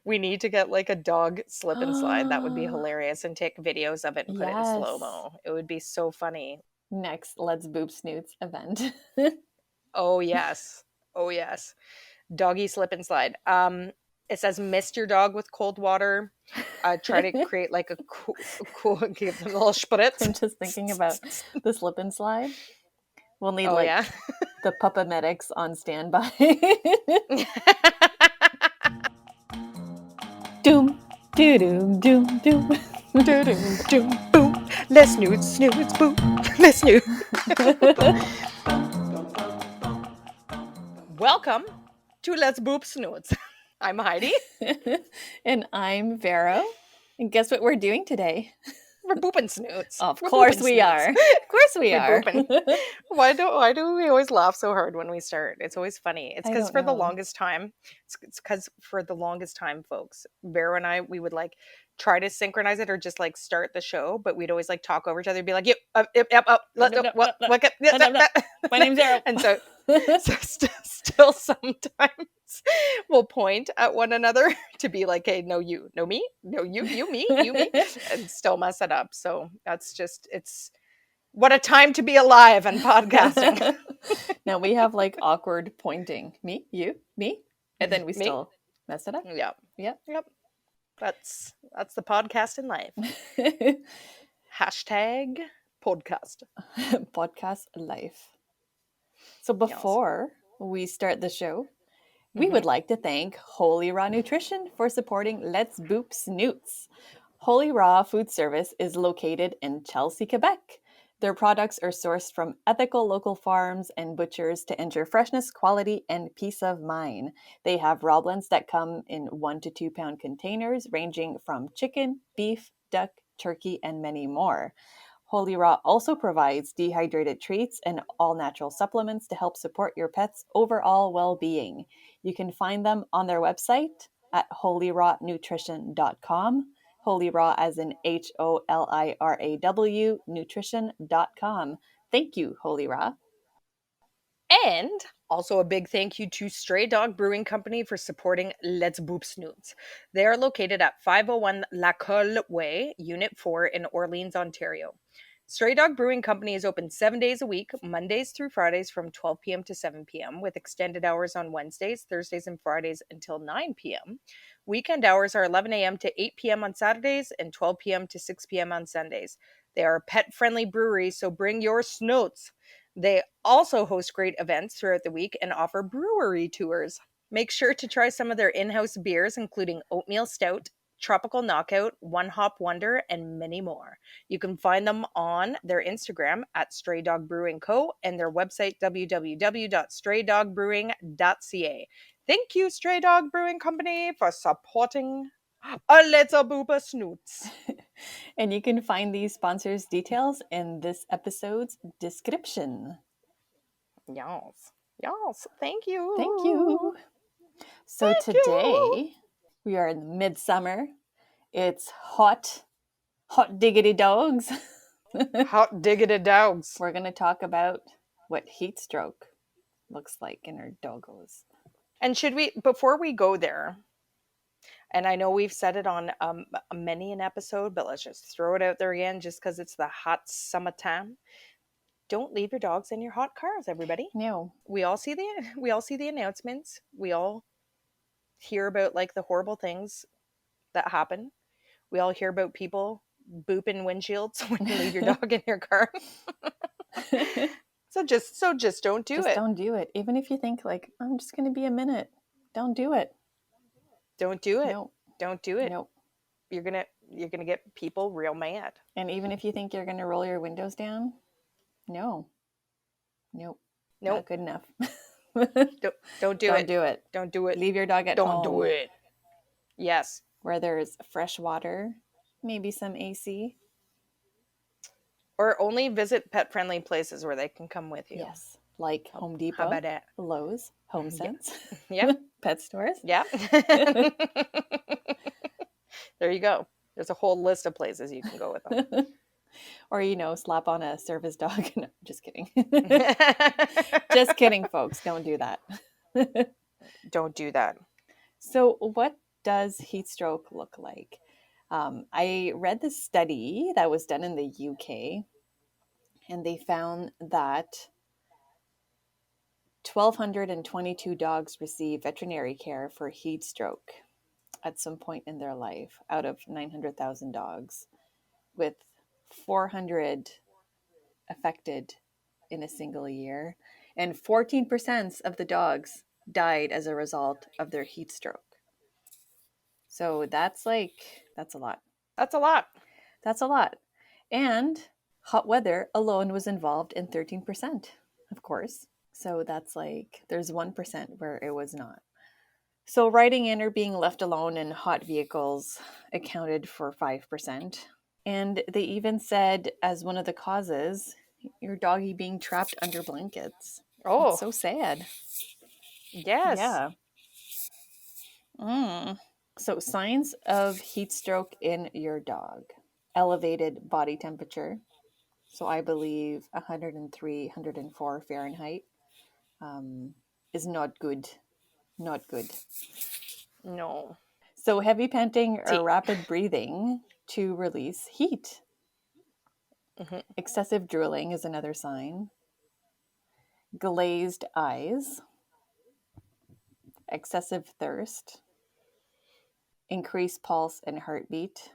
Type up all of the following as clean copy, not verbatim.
We need to get like a dog slip and slide. That would be hilarious, and take videos of it and put it in Yes. slow-mo. It would be so funny. Next Let's Boop Snoots event. Oh yes. Oh yes. Doggy slip and slide. It says mist your dog with cold water. Try to create like a cool give them a little spritz. I'm just thinking about the slip and slide. We'll need Oh like yeah. the Puppa medics on standby. Doom, doo doom, doom, doom. Doom, doom, boom. Let's snoots, snoots, boom. Let's snoot. Welcome to Let's Boop Snoots. I'm Heidi. And I'm Vero. And guess what we're doing today? We're booping snoots. Of We're course booping we snoots. are. Of course we We're are. booping. Why do we always laugh so hard when we start? It's always funny. It's I because don't for the know. longest time, it's because for the longest time, folks, Vero and I, we would like try to synchronize it or just like start the show, but we'd always like talk over each other, be like, yep, My name's Vero. And so still sometimes we'll point at one another to be like, hey, no, you, no, me, no, you, me, and still mess it up. So that's just, it's what a time to be alive and podcasting. Now we have like awkward pointing. Me, you, me. And then we Me? still mess it up. Yep. That's the podcast in life. Hashtag podcast. Podcast life. So before we start the show, we would like to thank Holy Raw Nutrition for supporting Let's Boop Snoots. Holy Raw Food Service is located in Chelsea, Quebec. Their products are sourced from ethical local farms and butchers to ensure freshness, quality, and peace of mind. They have raw blends that come in 1 to 2 pound containers ranging from chicken, beef, duck, turkey, and many more. Holy Raw also provides dehydrated treats and all-natural supplements to help support your pet's overall well-being. You can find them on their website at holyrawnutrition.com. Holy Raw as in HOLIRAW nutrition.com. Thank you, Holy Raw. And also a big thank you to Stray Dog Brewing Company for supporting Let's Boop Snoots. They are located at 501 La Colle Way, Unit 4 in Orleans, Ontario. Stray Dog Brewing Company is open 7 days a week, Mondays through Fridays from 12 p.m. to 7 p.m., with extended hours on Wednesdays, Thursdays, and Fridays until 9 p.m. Weekend hours are 11 a.m. to 8 p.m. on Saturdays and 12 p.m. to 6 p.m. on Sundays. They are a pet-friendly brewery, so bring your snoots. They also host great events throughout the week and offer brewery tours. Make sure to try some of their in-house beers, including Oatmeal Stout, Tropical Knockout, One Hop Wonder, and many more. You can find them on their Instagram at Stray Dog Brewing Co. and their website www.straydogbrewing.ca. Thank you, Stray Dog Brewing Company, for supporting Let's Boop Snoots. And you can find these sponsors' details in this episode's description. Yes. Thank you. Thank you. So today we are in midsummer. It's hot diggity dogs. Hot diggity dogs. We're going to talk about what heat stroke looks like in our doggos. And should we, before we go there, and I know we've said it on many an episode, but let's just throw it out there again just because it's the hot summertime. Don't leave your dogs in your hot cars, everybody. No. We all see the announcements. We all hear about like the horrible things that happen. We all hear about people booping windshields when you leave your dog in your car. So just don't do it. Don't do it. Even if you think like, I'm just going to be a minute. Don't do it. Don't do it. Nope. Don't do it. Nope. You're gonna get people real mad. And even if you think you're going to roll your windows down, no. Nope. Nope. Not good enough. Don't do it. Do it. Don't do it. Leave your dog at home. Don't do it. Yes. Where there's fresh water, maybe some AC. Or only visit pet-friendly places where they can come with you. Yes. Like Home Depot, How about that? Lowe's, HomeSense, Yeah. pet stores. Yeah. There you go. There's a whole list of places you can go with them. Or, slap on a service dog. No, just kidding. Just kidding, folks. Don't do that. Don't do that. So what does heat stroke look like? I read this study that was done in the UK, and they found that 1,222 dogs receive veterinary care for heat stroke at some point in their life out of 900,000 dogs, with 400 affected in a single year. And 14% of the dogs died as a result of their heat stroke. So that's a lot. That's a lot. That's a lot. And hot weather alone was involved in 13%, of course. So that's like, there's 1% where it was not. So riding in or being left alone in hot vehicles accounted for 5%. And they even said, as one of the causes, your doggy being trapped under blankets. It's Oh, so sad. yes. Yeah. Mm. So, signs of heat stroke in your dog: elevated body temperature. So, I believe 103, 104 Fahrenheit is not good. Not good. No. So, heavy panting or See. rapid breathing to release heat. Hmm. Excessive drooling is another sign. Glazed eyes, excessive thirst, increased pulse and heartbeat.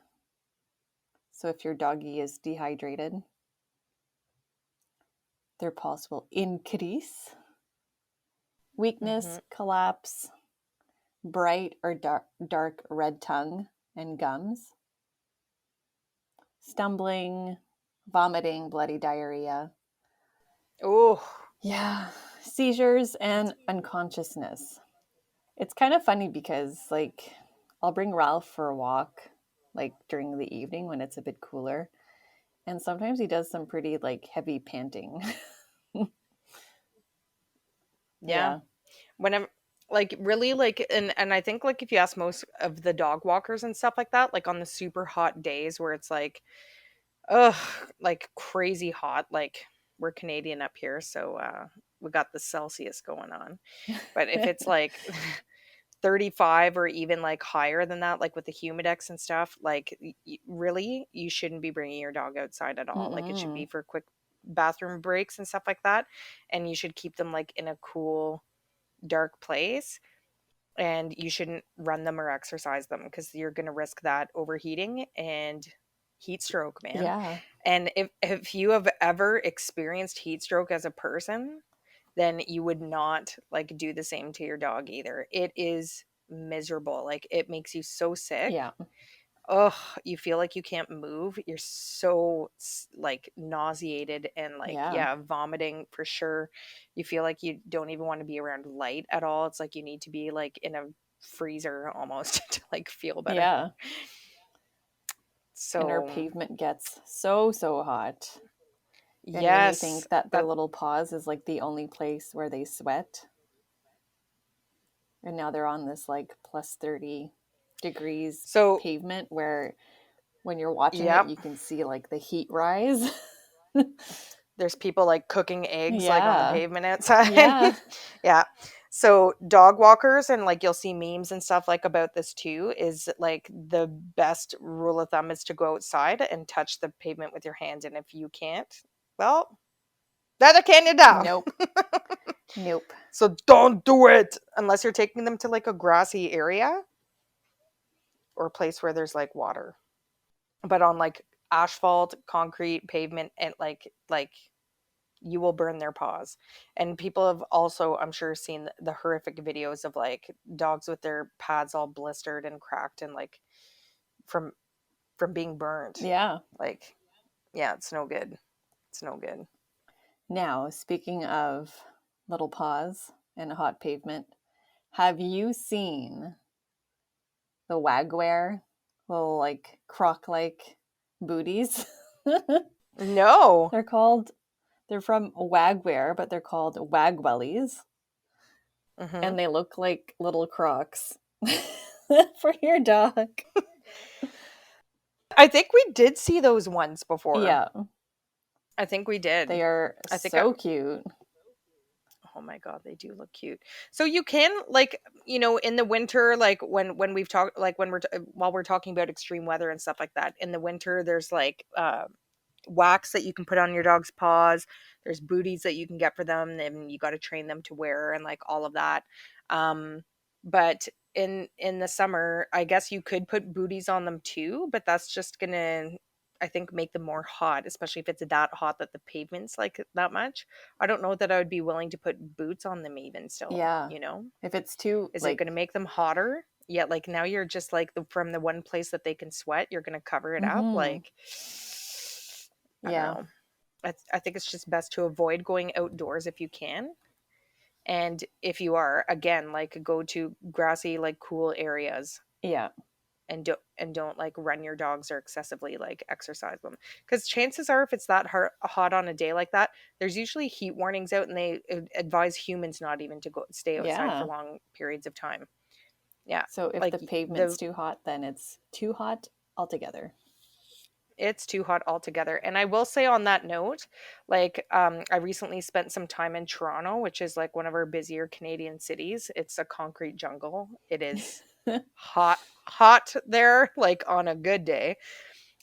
So, if your doggy is dehydrated, their pulse will increase. Weakness, Hmm. collapse, bright or dark red tongue and gums, stumbling, vomiting, bloody diarrhea. Oh, Yeah, seizures and unconsciousness. It's kind of funny because, like, I'll bring Ralph for a walk, like, during the evening when it's a bit cooler. And sometimes he does some pretty, like, heavy panting. yeah. Yeah. When I'm like really like and I think like if you ask most of the dog walkers and stuff like that, like on the super hot days where it's like ugh, like crazy hot, like we're Canadian up here, so we got the Celsius going on. But if it's like 35 or even like higher than that, like with the humidex and stuff, like really you shouldn't be bringing your dog outside at all. Like it should be Mm-mm. for quick bathroom breaks and stuff like that, and you should keep them like in a cool dark place, and you shouldn't run them or exercise them because you're going to risk that overheating and heat stroke, man. Yeah. And if you have ever experienced heat stroke as a person, then you would not like do the same to your dog either. It is miserable. Like it makes you so sick. Yeah. Ugh, you feel like you can't move. You're so like nauseated and like Yeah. yeah, vomiting for sure. You feel like you don't even want to be around light at all. It's like you need to be like in a freezer almost to like feel better. Yeah. And our So, pavement gets so hot. And when you yes, think that their that little paws is like the only place where they sweat, and now they're on this like plus 30 degrees so pavement where when you're watching it, yep. you can see like the heat rise. There's people like cooking eggs like on the Yeah. pavement outside. Yeah. Yeah. So dog walkers and like you'll see memes and stuff like about this too is like the best rule of thumb is to go outside and touch the pavement with your hand, and if you can't, well, that can you down. Nope. Nope. So don't do it unless you're taking them to like a grassy area or a place where there's like water. But on like asphalt, concrete, pavement and like you will burn their paws. And people have also, I'm sure, seen the horrific videos of like dogs with their pads all blistered and cracked and like from being burned. Yeah. Like, yeah, it's no good. It's no good. Now, speaking of little paws and hot pavement, have you seen the wagware, little like croc like booties? No. They're called, they're from wagware, but they're called wagwellies. Hmm. And they look like little crocs for your dog. I think we did see those once before. Yeah, I think we did. they are I think so cute. Oh my god, they do look cute. So you can, like, in the winter, like when we've talked, like when while we're talking about extreme weather and stuff like that, in the winter there's like wax that you can put on your dog's paws. There's booties that you can get for them, and you got to train them to wear and like all of that. But in the summer, I guess you could put booties on them too, but that's just gonna, I think, make them more hot, especially if it's that hot that the pavement's like that much. I don't know that I would be willing to put boots on them even still, Yeah. If it's too Is it like going to make them hotter? Yeah, like now you're just like from the one place that they can sweat, you're going to cover it up. mhm. Like, I don't Yeah. know. I think it's just best to avoid going outdoors if you can. And if you are, again, like go to grassy, like cool areas, Yeah. and don't like run your dogs or excessively like exercise them, because chances are if it's that hot on a day like that, there's usually heat warnings out, and they advise humans not even to go stay outside for Yeah. long periods of time. Yeah, So if like the pavement's the too hot, then it's too hot altogether. it's too hot altogether. And I will say on that note, like I recently spent some time in Toronto, which is like one of our busier Canadian cities. It's a concrete jungle. It is hot there, like on a good day.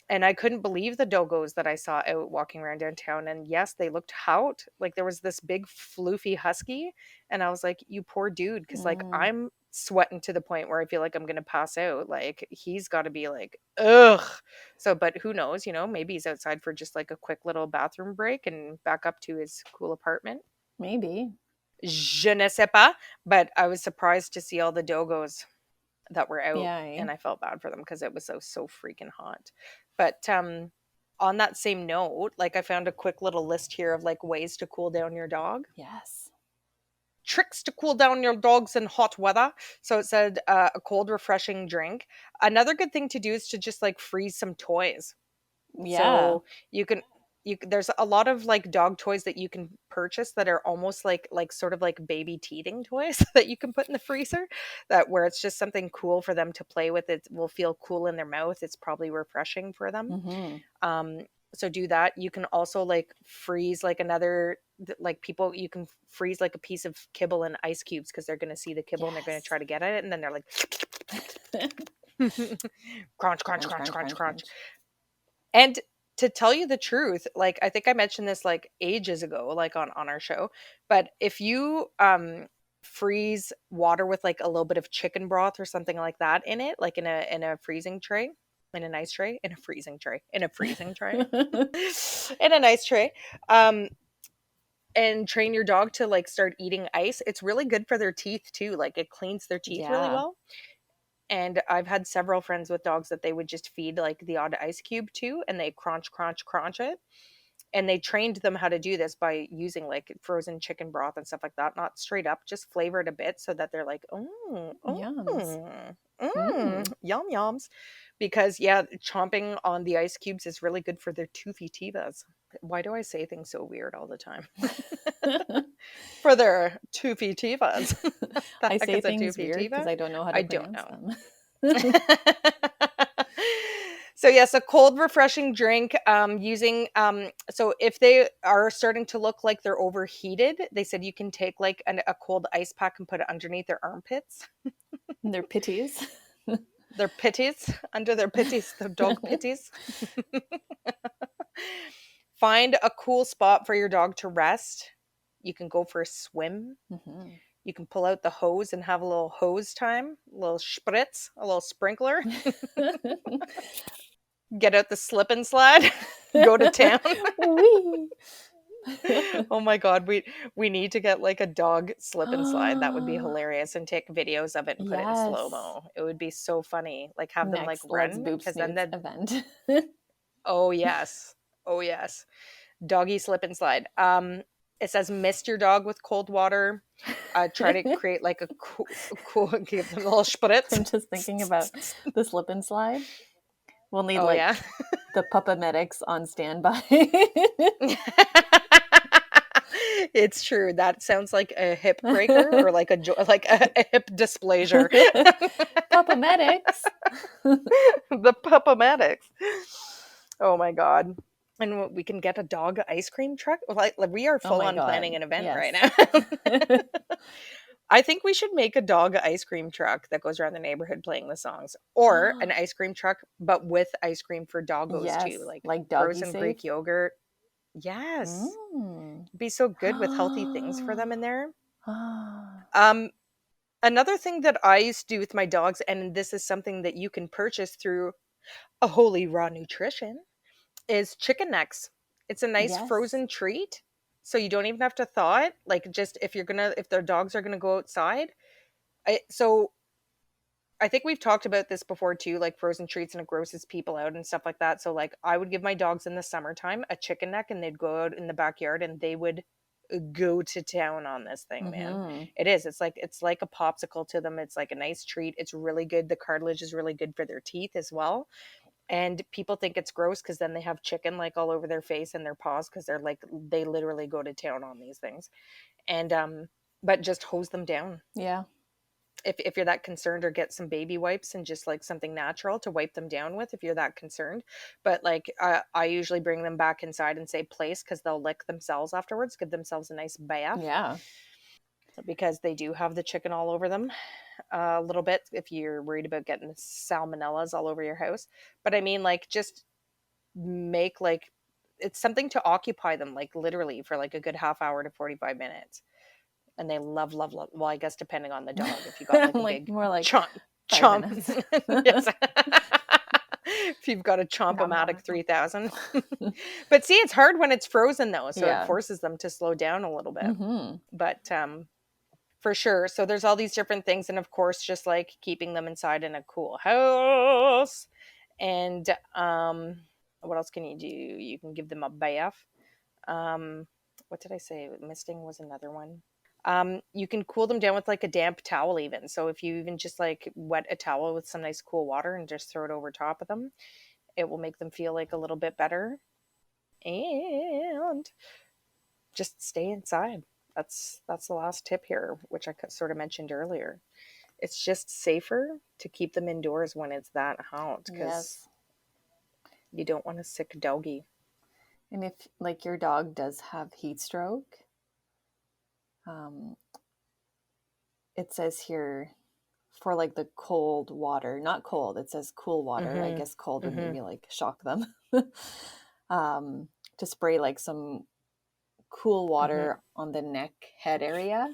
And I couldn't believe the doggos that I saw out walking around downtown. And yes, they looked out. Like there was this big floofy husky, and I was like, "You poor dude," because like Mm, I'm sweating to the point where I feel like I'm gonna pass out. Like he's got to be like, ugh. So, but who knows? Maybe he's outside for just like a quick little bathroom break and back up to his cool apartment. maybe. Je ne sais pas. But I was surprised to see all the doggos that were out, Yeah. Eh? and I felt bad for them because it was so freaking hot. But on that same note, like I found a quick little list here of like ways to cool down your dog. Yes. Tricks to cool down your dogs in hot weather. So it said a cold refreshing drink. Another good thing to do is to just like freeze some toys. Yeah. So you can there's a lot of like dog toys that you can purchase that are almost like sort of like baby teething toys that you can put in the freezer, that where it's just something cool for them to play with. It will feel cool in their mouth. It's probably refreshing for them. Mhm. um so do that. You can also like freeze like like people, you can freeze like a piece of kibble in ice cubes, because they're going to see the kibble and they're going to Yes. try to get at it, and then they're like crunch crunch Crunch, crunch crunch, crunch crunch, crunch. crunch. And to tell you the truth, like I think I mentioned this like ages ago, like on our show, but if you freeze water with like a little bit of chicken broth or something like that in it, like in a freezing tray, in an ice tray, in a freezing tray, in a freezing tray, in an ice tray, um, and train your dog to like start eating ice, it's really good for their teeth too. Like it cleans their teeth really Yeah. well. And I've had several friends with dogs that they would just feed like the odd ice cube to, and they crunch, crunch, crunch it. And they trained them how to do this by using like frozen chicken broth and stuff like that, not straight up, just flavor it a bit so that they're like, oh, Yums. Mm. yum yums. Because yeah, chomping on the ice cubes is really good for their toothy tivas. Why do I say things so weird all the time? For their toothy tivas. The I heck say is a things toothy weird because tiva? I don't know how to I don't pronounce know. them. So yes, a cold refreshing drink, using so if they are starting to look like they're overheated, they said you can take like a cold ice pack and put it underneath their armpits, Their pitties. their pitties, under their pitties, the dog pitties. Find a cool spot for your dog to rest. You can go for a swim. Mhm. You can pull out the hose and have a little hose time, a little spritz, a little sprinkler. Get out the slip and slide. Go to town. Wee. Oh my god, we need to get like a dog slip and slide. That would be hilarious, and take videos of it and put it in slow Yes. mo. It would be so funny. Like have them like Next Let's run, Boop because then Snoots that, event. oh yes. Oh yes. Doggy slip and slide. It says mist your dog with cold water. Try to create like a cool give them a little spritz. I'm just thinking about the slip and slide. We'll need Oh like yeah. the Puppa medics on standby. It's true. That sounds like a hip breaker, or like like a hip dysplasia. Puppa medics. The Puppamatics. Oh my god. And we can get a dog ice cream truck. Like we are Oh full my on planning God. an event right Yes. now. I think we should make a dog ice cream truck that goes around the neighborhood playing the songs, or an ice cream truck, but with ice cream for doggos too, Yes. like Like doggy frozen safe. Greek yogurt. Yes. Mm. It'd be so good with healthy things for them in there. Ah. Um, Another thing that I used to do with my dogs, and this is something that you can purchase through a Holy Raw Nutrition, is chicken necks. It's a nice Yes. frozen treat. So you don't even have to thaw it. Like just if their dogs are gonna go outside. So I think we've talked about this before too, like frozen treats and it grosses people out and stuff like that. So like I would give my dogs in the summertime a chicken neck and they'd go out in the backyard and they would go to town on this thing, man. Mm-hmm. It is. It's like a popsicle to them. It's like a nice treat. It's really good. The cartilage is really good for their teeth as well. And people think it's gross because then they have chicken like all over their face and their paws because they literally go to town on these things. And but just hose them down Yeah. if you're that concerned, or get some baby wipes and just like something natural to wipe them down with if you're that concerned. But like I usually bring them back inside and say place because they'll lick themselves afterwards, give themselves a nice bath Yeah. because they do have the chicken all over them a little bit if you're worried about getting salmonellas all over your house. But I mean, like, just make like it's something to occupy them, like literally for like a good half hour to 45 minutes. And they love, love, love. Well, I guess depending on the dog, if you got like a Like big more like chomp, 5 chomp, minutes. yes. If you've got a Nom, nom. chomp-o-matic 3000. But see, it's hard when it's frozen though, so it Yeah. forces them to slow down a little bit. Mm-hmm. But for sure. So there's all these different things, and of course, just like keeping them inside in a cool house. And what else can you do? You can give them a bath. Um, what did I say? Misting was another one. You can cool them down with like a damp towel, even. So if you even just like wet a towel with some nice cool water and just throw it over top of them, it will make them feel like a little bit better. And just stay inside. That's the last tip here, which I sort of mentioned earlier. It's just safer to keep them indoors when it's that hot because Yes. you don't want a sick doggy. And if like your dog does have heat stroke, um, it says here for like the cold water, not cold, it says cool water. I Mm-hmm. guess cold would Mm-hmm. maybe like shock them. um, to spray like some cool Mm-hmm. water on the neck head area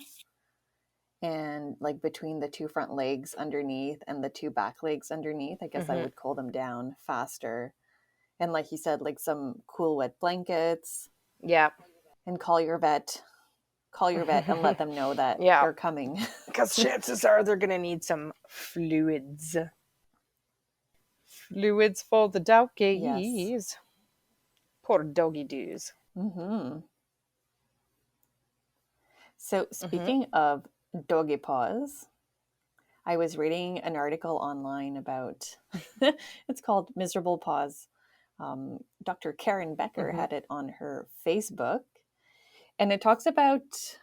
and like between the two front legs underneath and the two back legs underneath. I guess I Mm-hmm. would cool them down faster. And like you said, like some cool wet blankets, Yeah. and call your vet and let them know that Yeah. they're coming. Because chances are they're going to need some fluids. Fluids for the Yes. doggies. Poor doggy doos. Mm-hmm. So Mm-hmm. speaking of doggy paws, I was reading an article online about it's called Miserable Paws. Dr. Karen Becker Mm-hmm. had it on her Facebook, and it talks about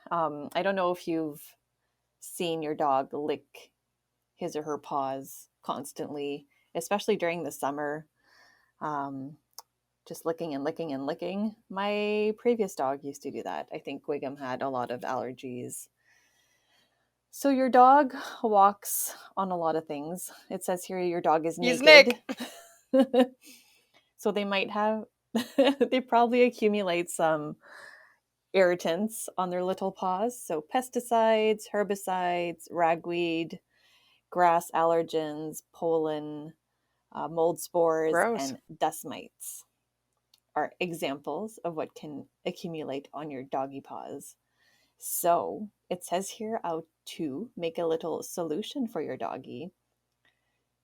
I don't know if you've seen your dog lick his or her paws constantly, especially during the summer. Um, just licking and licking and licking. My previous dog used to do that. I think Wiggum had a lot of allergies. So your dog walks on a lot of things. It says here your dog is He's naked. Nick. So they might have, they probably accumulate some irritants on their little paws. So pesticides, herbicides, ragweed, grass allergens, pollen, mold spores, Gross. and dust mites are examples of what can accumulate on your doggy paws. So it says here how to make a little solution for your doggy.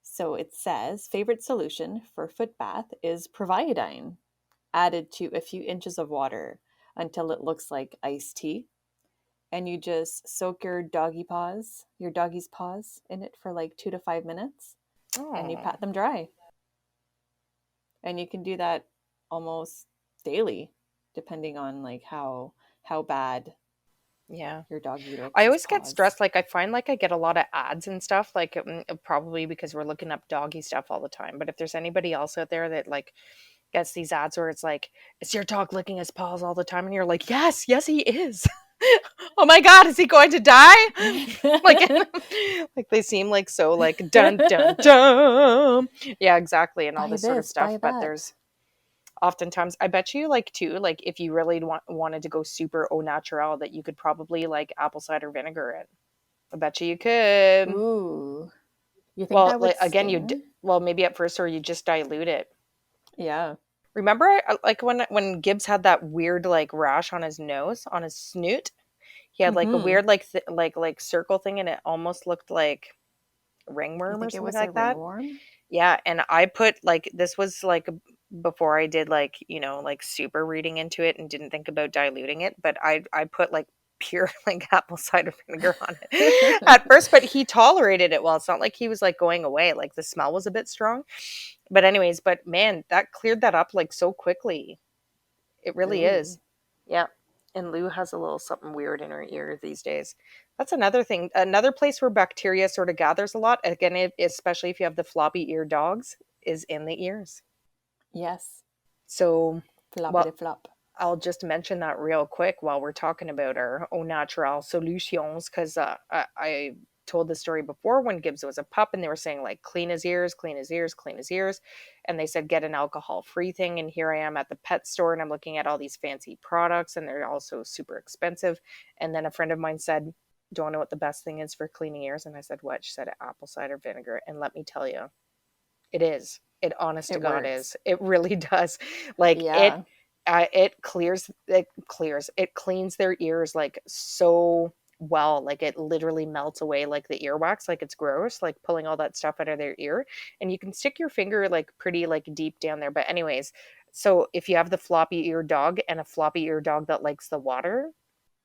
So it says favorite solution for foot bath is proviodine added to a few inches of water until it looks like iced tea. And you just soak your doggy's paws in it for like 2 to 5 minutes, and you Oh, pat them dry. And you can do that almost daily, depending on like how bad yeah. your doggy licks I his always get paws. stressed. Like, I find like I get a lot of ads and stuff, like probably because we're looking up doggy stuff all the time. But if there's anybody else out there that like gets these ads where it's like, is your dog licking his paws all the time? And you're like, yes, yes, he is. Oh my God, is he going to die? Like, like they seem like so like dun dun dun. Yeah, exactly, and all Buy this sort of this, stuff. buy But that. there's oftentimes, I bet you like too, like if you really wanted to go super au naturel, that you could probably like apple cider vinegar it. I bet you could. Ooh. You think Well, that would like again, sting? well maybe at first, or you just dilute it. Yeah. Remember, like when Gibbs had that weird like rash on his nose, on his snoot, he had like a Mm-hmm. weird like like circle thing, and it almost looked like You ringworm or think it something was a like that. ringworm? Yeah, and I put like this was like before I did like, like super reading into it and didn't think about diluting it, but I put like pure like apple cider vinegar on it at first, but he tolerated it well. It's not like he was like going away. Like the smell was a bit strong. But anyways, but man, that cleared that up like so quickly. It really is. Ooh. Yeah. And Lou has a little something weird in her ear these days. That's another thing. Another place where bacteria sort of gathers a lot, again, especially if you have the floppy ear dogs, is in the ears. Yes. So, Floppity well, flop. I'll just mention that real quick while we're talking about our au natural solutions, because I told the story before when Gibbs was a pup, and they were saying like clean his ears, clean his ears, clean his ears, and they said get an alcohol-free thing. And here I am at the pet store, and I'm looking at all these fancy products, and they're also super expensive. And then a friend of mine said, "Do you want to know what the best thing is for cleaning ears?" And I said, "What?" She said, "Apple cider vinegar." And let me tell you, it is. It honest to It God works. is. It really does. Like Yeah. it cleans their ears like so well. Like it literally melts away like the earwax, like it's gross, like pulling all that stuff out of their ear. And you can stick your finger like pretty like deep down there. But anyways, so if you have the floppy ear dog and a floppy ear dog that likes the water,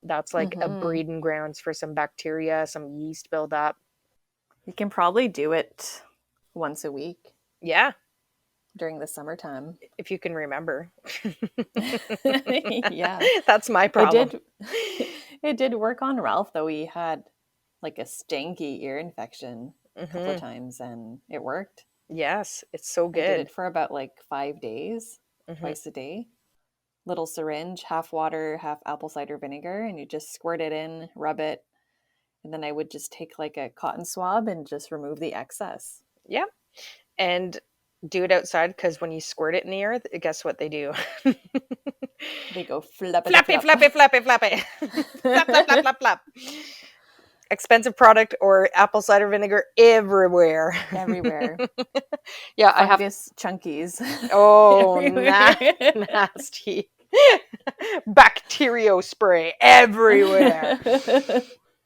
that's like a Mm-hmm. breeding grounds for some bacteria, some yeast buildup. You can probably do it once a week Yeah, during the summertime. if you can remember. Yeah. That's my It problem. did it did work on Ralph though. He had like a stanky ear infection a couple of Hmm. times and it worked. Yes, it's so I did good. it for about like 5 days, Hmm. twice a day. Little syringe, half water, half apple cider vinegar, and you just squirt it in, rub it, and then I would just take like a cotton swab and just remove the excess. Yeah, and do it outside, because when you squirt it in the air, guess what they do? They go flappity Flappy, flop. flappy, flappy, flappy. Flap, flap, flap, flap, flap. Expensive product or apple cider vinegar everywhere. Everywhere. Yeah, I have. Fungus chunkies Oh, everywhere. nasty. Bacterio spray everywhere.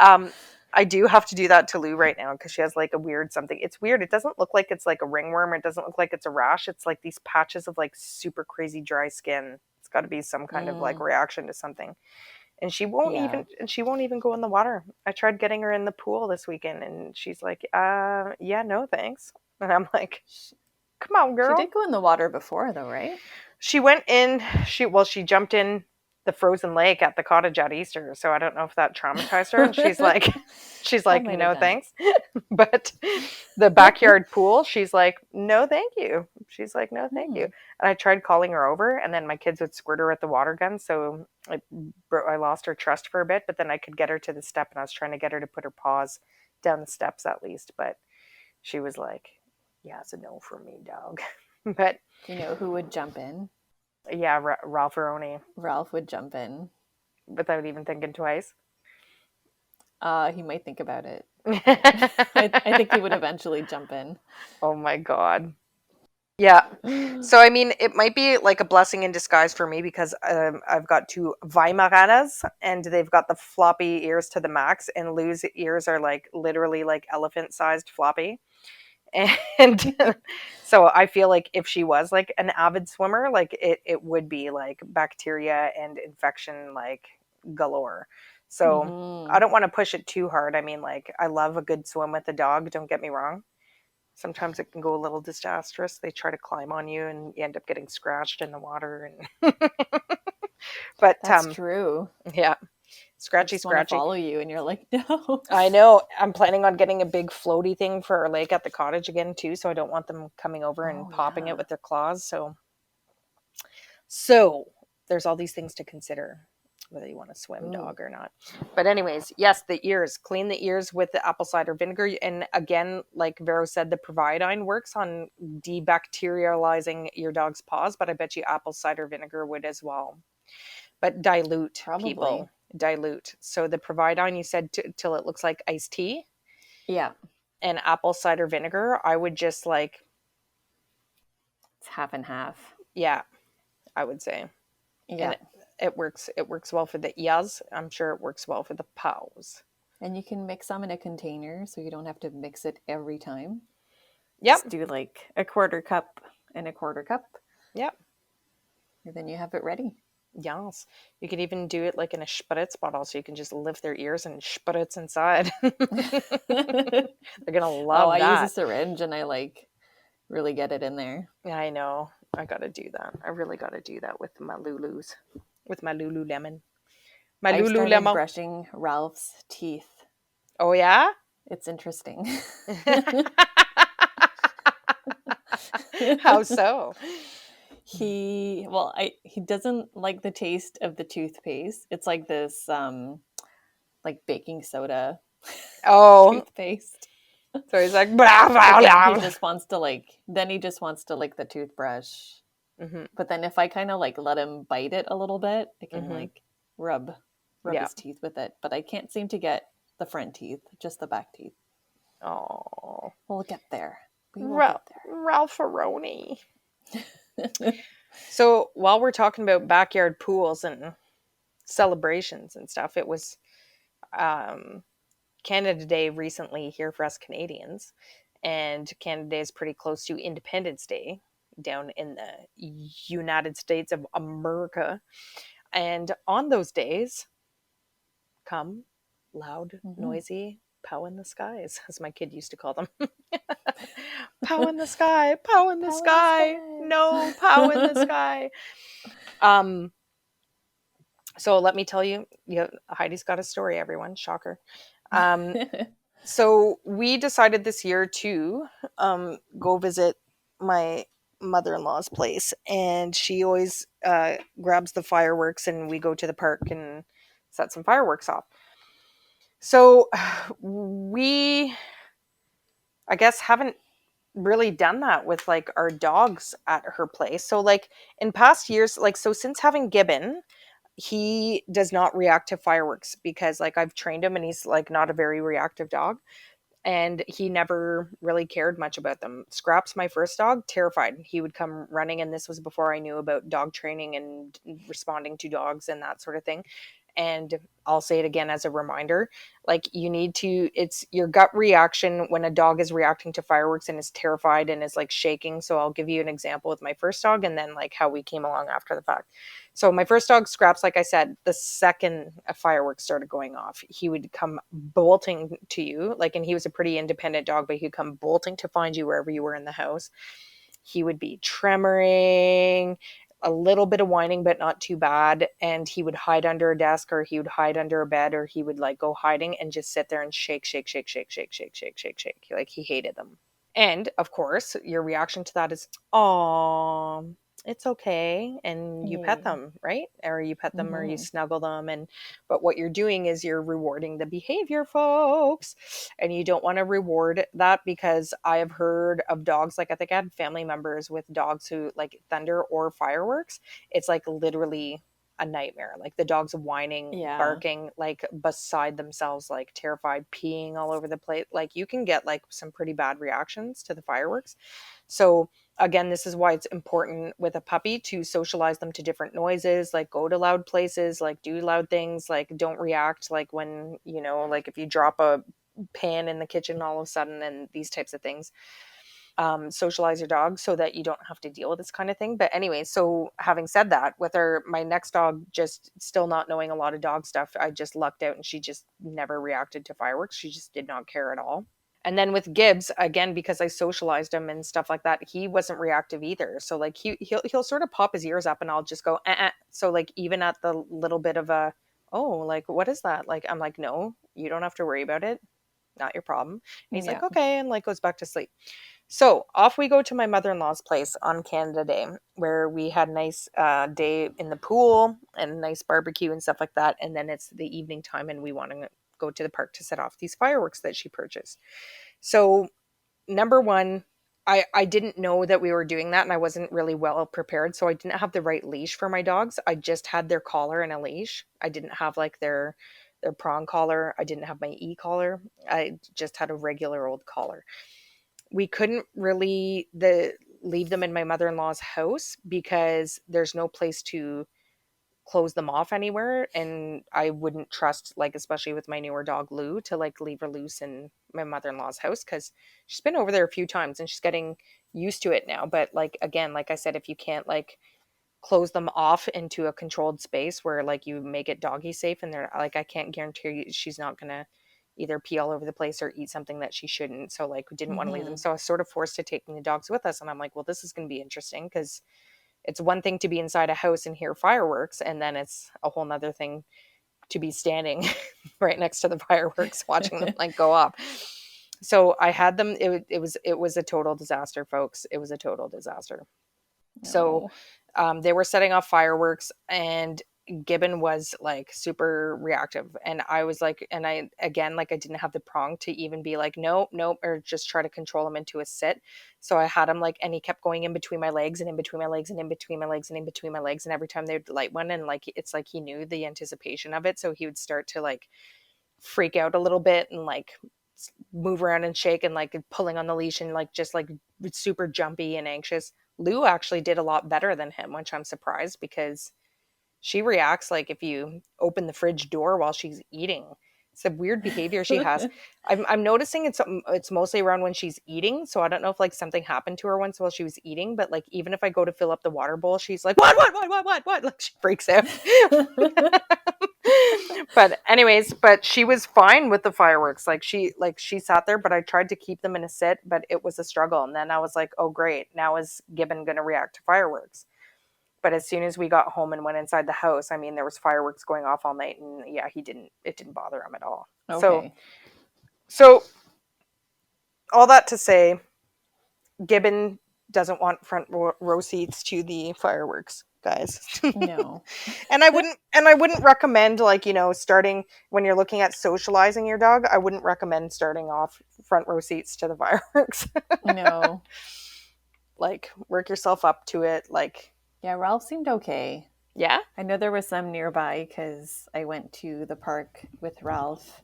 Um, I do have to do that to Lou right now because she has like a weird something. It's weird. It doesn't look like it's like a ringworm. It doesn't look like it's a rash. It's like these patches of like super crazy dry skin. It's got to be some kind of like Mm, reaction to something. yeah. And she won't even go in the water. I tried getting her in the pool this weekend, and she's like, yeah, no thanks. And I'm like, She, come on, she girl. did go in the water before though, right? She went in. She jumped in the frozen lake at the cottage at Easter. So I don't know if that traumatized her. And she's like, she's That like, might have no done it. thanks. But the backyard pool, she's like, no thank you. She's like, no thank you. Hmm. And I tried calling her over, and then my kids would squirt her at the water gun, so I lost her trust for a bit. But then I could get her to the step, and I was trying to get her to put her paws down the steps at least. But she was like, yeah, it's a no for me, dog. But Do you know who would jump in? yeah, Ralph Aroni, Ralph would jump in. without even thinking twice. He might think about it. I think he would eventually jump in. Oh my god. Yeah. So I mean, it might be like a blessing in disguise for me because I've got two Weimaranas, and they've got the floppy ears to the max, and Lou's ears are like literally like elephant-sized floppy. And so I feel like if she was like an avid swimmer, like it would be like bacteria and infection like galore. So I Hmm. don't want to push it too hard. I mean, like I love a good swim with the dog, don't get me wrong. Sometimes it can go a little disastrous. They try to climb on you and you end up getting scratched in the water, and but That's true. yeah, They scratchy just want to scratchy. follow you, and you're like, no. I know. I'm planning on getting a big floaty thing for our lake at the cottage again too, so I don't want them coming over and Oh popping it yeah. with their claws. So So there's all these things to consider, whether you want a swim Ooh, dog or not. But anyways, yes, the ears. Clean the ears with the apple cider vinegar. And again, like Vero said, the Providine works on debacterializing your dog's paws, but I bet you apple cider vinegar would as well. But dilute, probably. people. Dilute. So the Providine, you said till it looks like iced tea, Yeah, and apple cider vinegar, I would just like, it's half and half. yeah, I would say. And Yeah. it works well for the ears. I'm sure it works well for the paws. And you can mix some in a container so you don't have to mix it every time. Just Yep. do like a quarter cup and a quarter cup, Yep. and then you have it ready. Yes. You could even do it like in a spritz bottle so you can just lift their ears and spritz inside. They're going to Oh, love I use a that. syringe and I like really get it in there. Yeah, I know. I got to do that. I really got to do that with my Lulus, with my Lululemon. My I've started Lululemon. brushing Ralph's teeth. Oh, yeah? It's interesting. How so? He doesn't like the taste of the toothpaste. It's like this like baking soda Oh, toothpaste. so he's like, blah, But blah, then he blah. just wants to lick the toothbrush. Mm-hmm. But then if I kind of like let him bite it a little bit, I can Mm-hmm. like rub Yeah. his teeth with it. But I can't seem to get the front teeth, just the back teeth. Oh, We'll get there. We will Ralph, get Ralph-a-roni. there. So while we're talking about backyard pools and celebrations and stuff, it was um, Canada Day recently here for us Canadians, and Canada Day is pretty close to Independence Day down in the United States of America. And on those days come loud, Mhm. noisy pow in the skies, as my kid used to call them. Pow in the sky, pow in the Pow in the sky, no pow in the sky. sky. Um, so let me tell you, Heidi's got a story, everyone. Shocker. Um, so we decided this year to go visit my mother-in-law's place, and she always grabs the fireworks, and we go to the park and set some fireworks off. So we, I guess, haven't really done that with like our dogs at her place. So like in past years, like so since having Gibbon, he does not react to fireworks because like I've trained him and he's like not a very reactive dog, and he never really cared much about them. Scraps, my first dog, terrified. He would come running, and this was before I knew about dog training and responding to dogs and that sort of thing. And I'll say it again as a reminder, like you need to, it's your gut reaction when a dog is reacting to fireworks and is terrified and is like shaking. So I'll give you an example with my first dog and then like how we came along after the fact. So my first dog, Scraps, like I said, the second a fireworks started going off, he would come bolting to you. Like, and he was a pretty independent dog, but he'd come bolting to find you wherever you were in the house. He would be tremoring, a little bit of whining, but not too bad. And he would hide under a desk, or he would hide under a bed, or he would like go hiding and just sit there and shake, shake, shake, shake, shake, shake, shake, shake, shake. Like he hated them. And of course, your reaction to that is, oh, it's okay. And you pet Yeah. them, right? Or you pet them or you Mm-hmm. snuggle them. But what you're doing is you're rewarding the behavior, folks. And you don't want to reward that, because I have heard of dogs, like I think I had family members with dogs who like thunder or fireworks. It's like literally a nightmare. Like the dogs whining, Yeah. barking, like beside themselves, like terrified, peeing all over the place. Like you can get like some pretty bad reactions to the fireworks. So again, this is why it's important with a puppy to socialize them to different noises, like go to loud places, like do loud things, like don't react like when, like if you drop a pan in the kitchen all of a sudden and these types of things. Socialize your dog so that you don't have to deal with this kind of thing. But anyway, so having said that, with my next dog, just still not knowing a lot of dog stuff, I just lucked out and she just never reacted to fireworks. She just did not care at all. And then with Gibbs, again, because I socialized him and stuff like that, he wasn't reactive either. So like he'll sort of pop his ears up and I'll just go, eh. So like even at the little bit of a, oh, like what is that? Like I'm like, no, you don't have to worry about it. Not your problem. And he's like, Yeah. okay, and like goes back to sleep. So off we go to my mother-in-law's place on Canada Day, where we had a nice day in the pool and a nice barbecue and stuff like that. And then it's the evening time, and we want to go to the park to set off these fireworks that she purchased. So number one, I didn't know that we were doing that, and I wasn't really well prepared. So I didn't have the right leash for my dogs. I just had their collar and a leash. I didn't have like their prong collar. I didn't have my e-collar. I just had a regular old collar. We couldn't really leave them in my mother-in-law's house because there's no place to close them off anywhere, and I wouldn't trust, like, especially with my newer dog Lou, to like leave her loose in my mother-in-law's house because she's been over there a few times and she's getting used to it now. But like, again, like I said, if you can't like close them off into a controlled space where like you make it doggy safe, and they're like, I can't guarantee you she's not gonna either pee all over the place or eat something that she shouldn't. So like we didn't want to leave them, Mm-hmm. so I was sort of forced to taking the dogs with us. And I'm like, well, this is going to be interesting because it's one thing to be inside a house and hear fireworks, and then it's a whole nother thing to be standing right next to the fireworks watching them like go off. So I had them. It was a total disaster, folks. It was a total disaster. So No. they were setting off fireworks, and Gibbon was like super reactive. And I was like, and I, again, like I didn't have the prong to even be like, nope, nope, or just try to control him into a sit. So I had him like, and he kept going in between my legs and in between my legs and in between my legs and in between my legs. And every time they'd light one, and like, it's like he knew the anticipation of it. So he would start to like freak out a little bit and like move around and shake and like pulling on the leash and like just like super jumpy and anxious. Lou actually did a lot better than him, which I'm surprised because she reacts like if you open the fridge door while she's eating. It's a weird behavior she has. I'm noticing it's mostly around when she's eating. So I don't know if like something happened to her once while she was eating, but like even if I go to fill up the water bowl, she's like, what? Like she freaks out. But anyways, but she was fine with the fireworks. Like she sat there, but I tried to keep them in a sit, but it was a struggle. And then I was like, oh great, now is Gibbon gonna react to fireworks? But as soon as we got home and went inside the house, I mean, there was fireworks going off all night, and yeah, it didn't bother him at all. So, Okay. so all that to say, Gibbon doesn't want front row seats to the fireworks, guys. No. And I wouldn't recommend, like, starting when you're looking at socializing your dog, I wouldn't recommend starting off front row seats to the fireworks. No. Like, work yourself up to it. Like, Yeah, Ralph seemed okay. yeah. I know there was some nearby because I went to the park with Ralph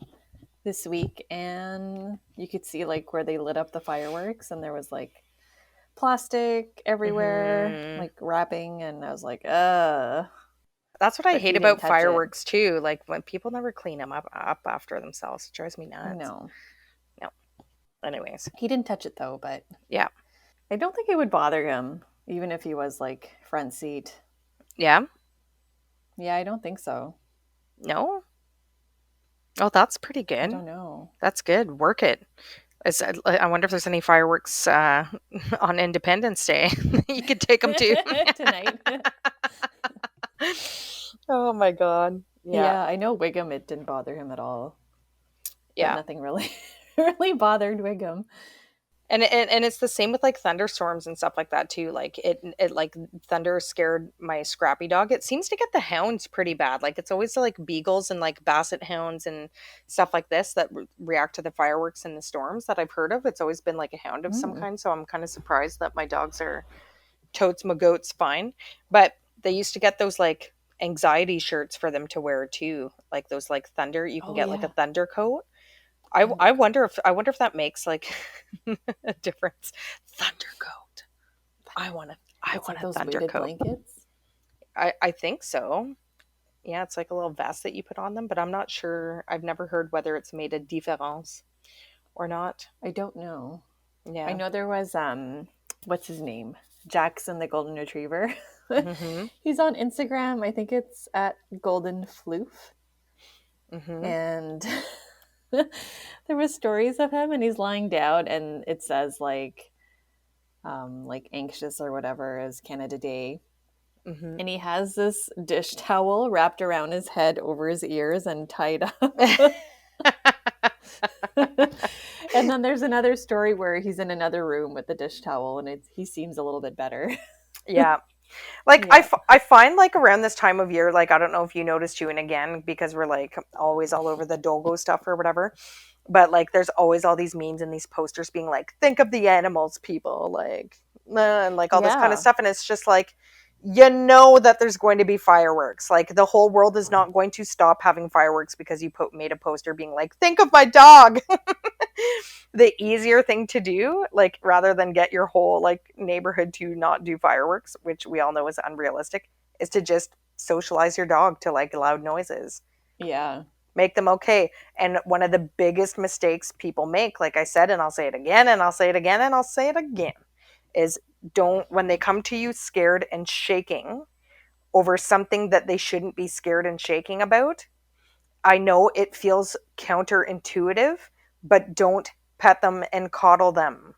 this week, and you could see like where they lit up the fireworks, and there was like plastic everywhere, Hmm. like wrapping, and I was like, That's what I but hate he didn't about touch it. fireworks too. Like when people never clean them up after themselves, it drives me nuts. No, No. Anyways, he didn't touch it though, but yeah, I don't think it would bother him, even if he was like front seat. yeah, Yeah, I don't think so. no. Oh, that's pretty I good. don't know. That's good. Work it. I wonder if there's any fireworks on Independence Day you could take them to. Tonight. Oh my god. Yeah, Yeah, I know Wiggum, it didn't bother him at all, but yeah. nothing really really bothered Wiggum. And it's the same with like thunderstorms and stuff like that too. Like it like thunder scared my Scrappy dog. It seems to get the hounds pretty bad. Like it's always like beagles and like basset hounds and stuff like this that react to the fireworks and the storms that I've heard of. It's always been like a hound of some Mm. kind. So I'm kind of surprised that my dogs are totes my goats fine. But they used to get those like anxiety shirts for them to wear too. Like those like thunder. You can Oh get like a yeah, thunder coat. I thunder I coat. wonder if that makes like a difference. Thunder coat. I It's want like a those thunder weighted coat. blankets. I think so. Yeah, it's like a little vest that you put on them, but I'm not sure. I've never heard whether it's made a différence or not. I don't know. I Yeah. know there was what's his name? Jackson the golden retriever. Mhm. He's on Instagram. I think it's at Golden Floof. Mhm. And there were stories of him and he's lying down and it says like anxious or whatever is Canada Day. Mhm. And he has this dish towel wrapped around his head over his ears and tied up. And then there's another story where he's in another room with the dish towel and he seems a little bit better. Yeah. Like Yeah. I find like around this time of year, like I don't know if you noticed too, and again because we're like always all over the Dogo stuff or whatever, but like there's always all these memes and these posters being like, think of the animals, people, like and like all this kind of Yeah. stuff, and it's just like you know that there's going to be fireworks. Like the whole world is not going to stop having fireworks because you made a poster being like, think of my dog. The easier thing to do, like rather than get your whole like neighborhood to not do fireworks, which we all know is unrealistic, is to just socialize your dog to like loud noises. Yeah. Make them okay. And one of the biggest mistakes people make, like I said, and I'll say it again, and I'll say it again, and I'll say it again, is don't, when they come to you scared and shaking over something that they shouldn't be scared and shaking about, I know it feels counterintuitive, but don't pet them and coddle them.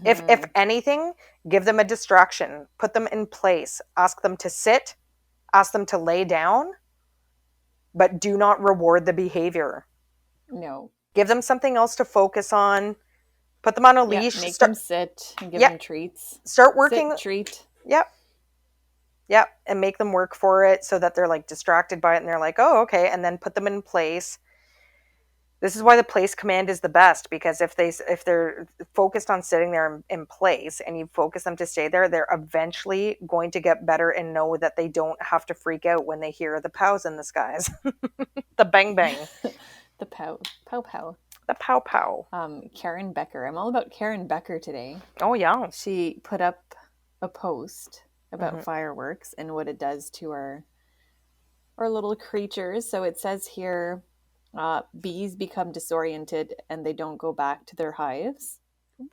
If Hmm. anything, give them a distraction, put them in place, ask them to sit, ask them to lay down, but do not reward the behavior. No. Give them something else to focus on. Put them on a Yeah. leash. Make them sit and give Yeah, them treats. start working. Sit, treat. Yep, yep, and make them work for it so that they're like distracted by it and they're like, oh, okay, and then put them in place. This is why the place command is the best, because if they're focused on sitting there in place and you focus them to stay there, they're eventually going to get better and know that they don't have to freak out when they hear the pows in the skies. The bang bang. The pow, pow, pow. The pow pow. Karen Becker. I'm all about Karen Becker today. Oh yeah. She put up a post about Mm-hmm. fireworks and what it does to our little creatures. So it says here, bees become disoriented and they don't go back to their hives.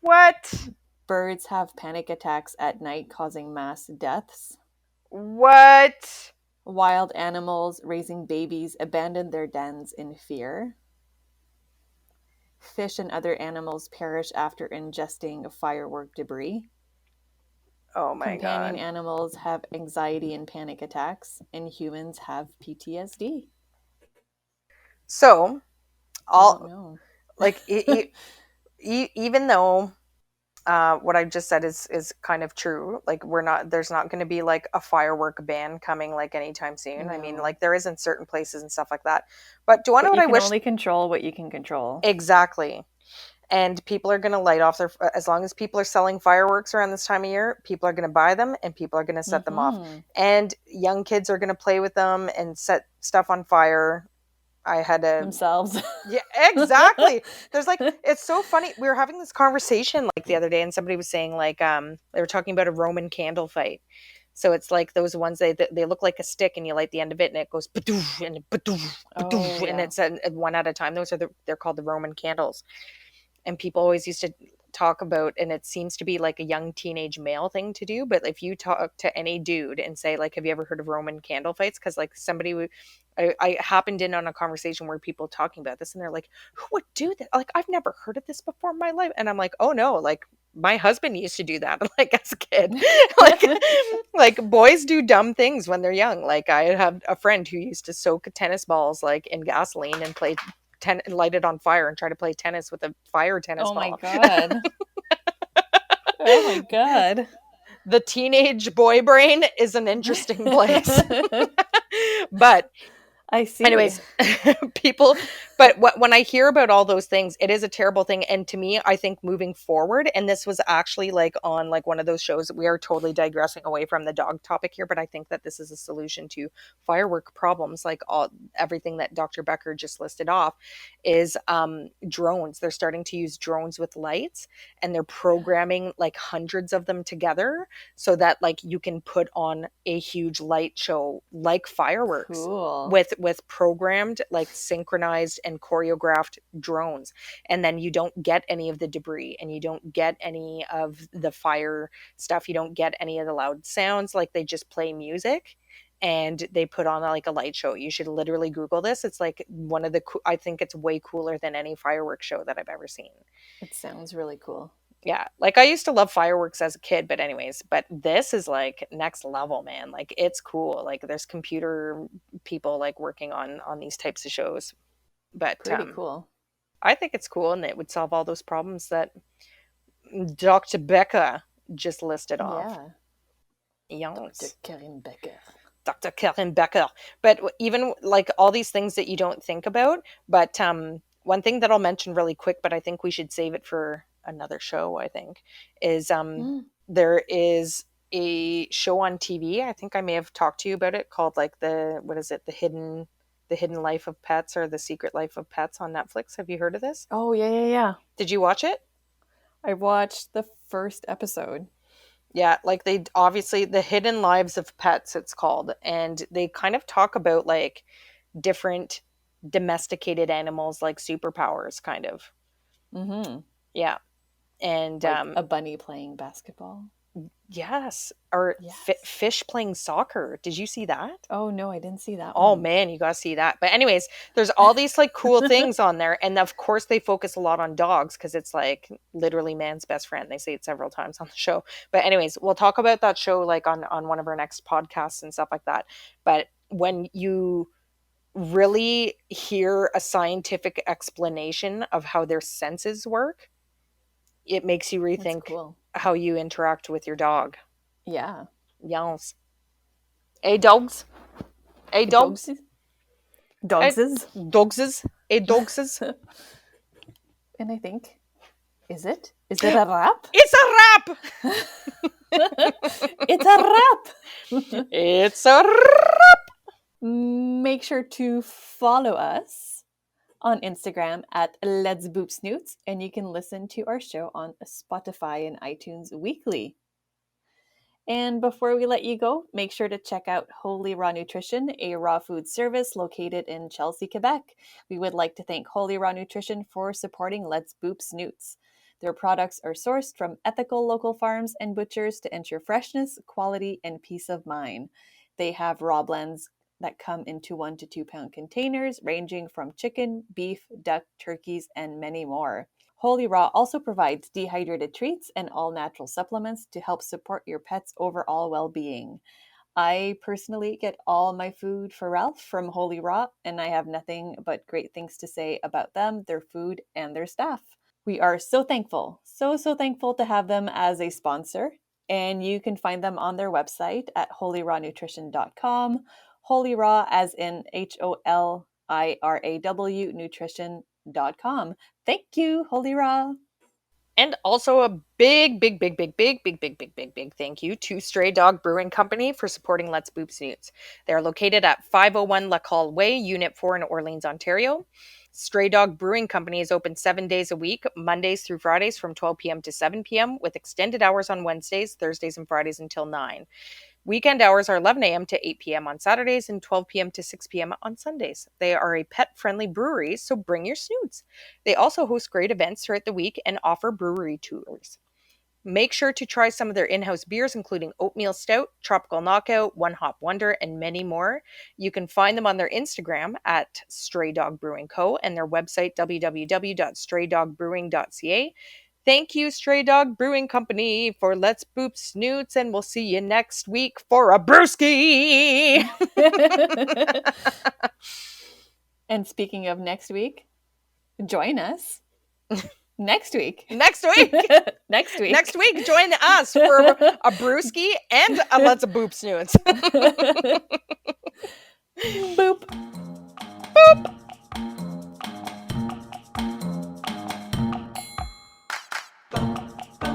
What? Birds have panic attacks at night, causing mass deaths. What? Wild animals raising babies abandon their dens in fear. Fish and other animals perish after ingesting firework debris. Oh my Companion god. animals have anxiety and panic attacks, and humans have PTSD. So, I don't all know. like even though what I just said is kind of true. Like we're not there's not going to be like a firework ban coming like anytime soon. I mean, No. like there is in certain places and stuff like that. But do you want to know But what you I can wish only control what you can control. exactly? And people are going to light off their as long as people are selling fireworks around this time of year, people are going to buy them and people are going to set them off. Mm-hmm. And young kids are going to play with them and set stuff on fire. I had a Themselves. yeah, exactly. There's like it's so funny. We were having this conversation like the other day and somebody was saying like they were talking about a Roman candle fight. So it's like those ones they look like a stick and you light the end of it and it goes badoof and badoof, Oh, badoof, and yeah. it's one at a time. Those are they're called the Roman candles. And people always used to talk about, and it seems to be like a young teenage male thing to do, but if you talk to any dude and say like, have you ever heard of Roman candle fights, because like somebody would I happened in on a conversation where people talking about this and they're like, who would do that, like I've never heard of this before in my life, and I'm like, oh no, like my husband used to do that like as a kid. like like boys do dumb things when they're young. Like I have a friend who used to soak tennis balls like in gasoline and play light it on fire and try to play tennis with a fire tennis Oh my ball. god. Oh my god. The teenage boy brain is an interesting place. But I see. anyways, people, but when I hear about all those things, it is a terrible thing. And to me, I think moving forward, and this was actually like on like one of those shows, we are totally digressing away from the dog topic here, but I think that this is a solution to firework problems, like all everything that Dr. Becker just listed off, is drones. They're starting to use drones with lights, and they're programming like hundreds of them together so that like you can put on a huge light show like fireworks Cool. with programmed like synchronized and choreographed drones, and then you don't get any of the debris and you don't get any of the fire stuff, you don't get any of the loud sounds, like they just play music and they put on like a light show. You should literally Google this. It's like one of the I think it's way cooler than any fireworks show that I've ever seen. It sounds really cool. Yeah, like I used to love fireworks as a kid, but anyways, but this is like next level, man. Like it's cool. Like there's computer people like working on these types of shows. But Pretty cool. I think it's cool, and it would solve all those problems that Dr. Becca just listed off. Yeah. Dr. Yes. Karin Becker. Dr. Karen Becker. But even like all these things that you don't think about, but one thing that I'll mention really quick, but I think we should save it for another show, I think, is Mm. there is a show on TV. I think I may have talked to you about it, called like the what is it? The hidden life of pets, or the secret life of pets, on Netflix. Have you heard of this? Oh, yeah, yeah, yeah. Did you watch it? I watched the first episode. Yeah, like they obviously, the hidden lives of pets, it's called, and they kind of talk about like different domesticated animals, like superpowers, kind of. Mm-hmm. Yeah, and Like a bunny playing basketball. yes, or Yes. fish playing soccer. Did you see that? Oh, no, I didn't see that Oh one. man, you gotta see that. But anyways, there's all these like cool things on there, and of course they focus a lot on dogs because it's like literally man's best friend. They say it several times on the show. But anyways, we'll talk about that show like on one of our next podcasts and stuff like that. But when you really hear a scientific explanation of how their senses work, it makes you That's rethink cool. how you interact with your dog. Yeah. Yes. Hey dogs. Hey Dogs. dogs. Hey Dogses. dogses. Hey dogses. And I think, is it? Is it a wrap? It's a wrap. It's a wrap. It's a wrap. Make sure to follow us on Instagram at Let's Boop Snoots, and you can listen to our show on Spotify and iTunes weekly. And before we let you go, make sure to check out Holy Raw Nutrition, a raw food service located in Chelsea, Quebec. We would like to thank Holy Raw Nutrition for supporting Let's Boop Snoots. Their products are sourced from ethical local farms and butchers to ensure freshness, quality, and peace of mind. They have raw blends that come into 1 to 2 pound containers ranging from chicken, beef, duck, turkeys, and many more. Holy Raw also provides dehydrated treats and all natural supplements to help support your pet's overall well being. I personally get all my food for Ralph from Holy Raw, and I have nothing but great things to say about them, their food, and their staff. We are so thankful, so thankful to have them as a sponsor. And you can find them on their website at holyrawnutrition.com. Holy Raw, as in HOLIRAW nutrition.com. Thank you, Holy Raw. And also a big thank you to Stray Dog Brewing Company for supporting Let's Boop Snoots. They are located at 501 Lacalle Way, Unit 4 in Orleans, Ontario. Stray Dog Brewing Company is open 7 days a week, Mondays through Fridays from 12 p.m. to 7 p.m., with extended hours on Wednesdays, Thursdays, and Fridays until 9. Weekend hours are 11 a.m. to 8 p.m. on Saturdays and 12 p.m. to 6 p.m. on Sundays. They are a pet-friendly brewery, so bring your snoots. They also host great events throughout the week and offer brewery tours. Make sure to try some of their in-house beers, including Oatmeal Stout, Tropical Knockout, One Hop Wonder, and many more. You can find them on their Instagram at Stray Dog Brewing Co. and their website www.straydogbrewing.ca. Thank you, Stray Dog Brewing Company, for Let's Boop Snoots, and we'll see you next week for a brewski. And speaking of next week, join us next week. Next week. Next week. Next week, join us for a brewski and a Let's Boop Snoots. Boop. Boop.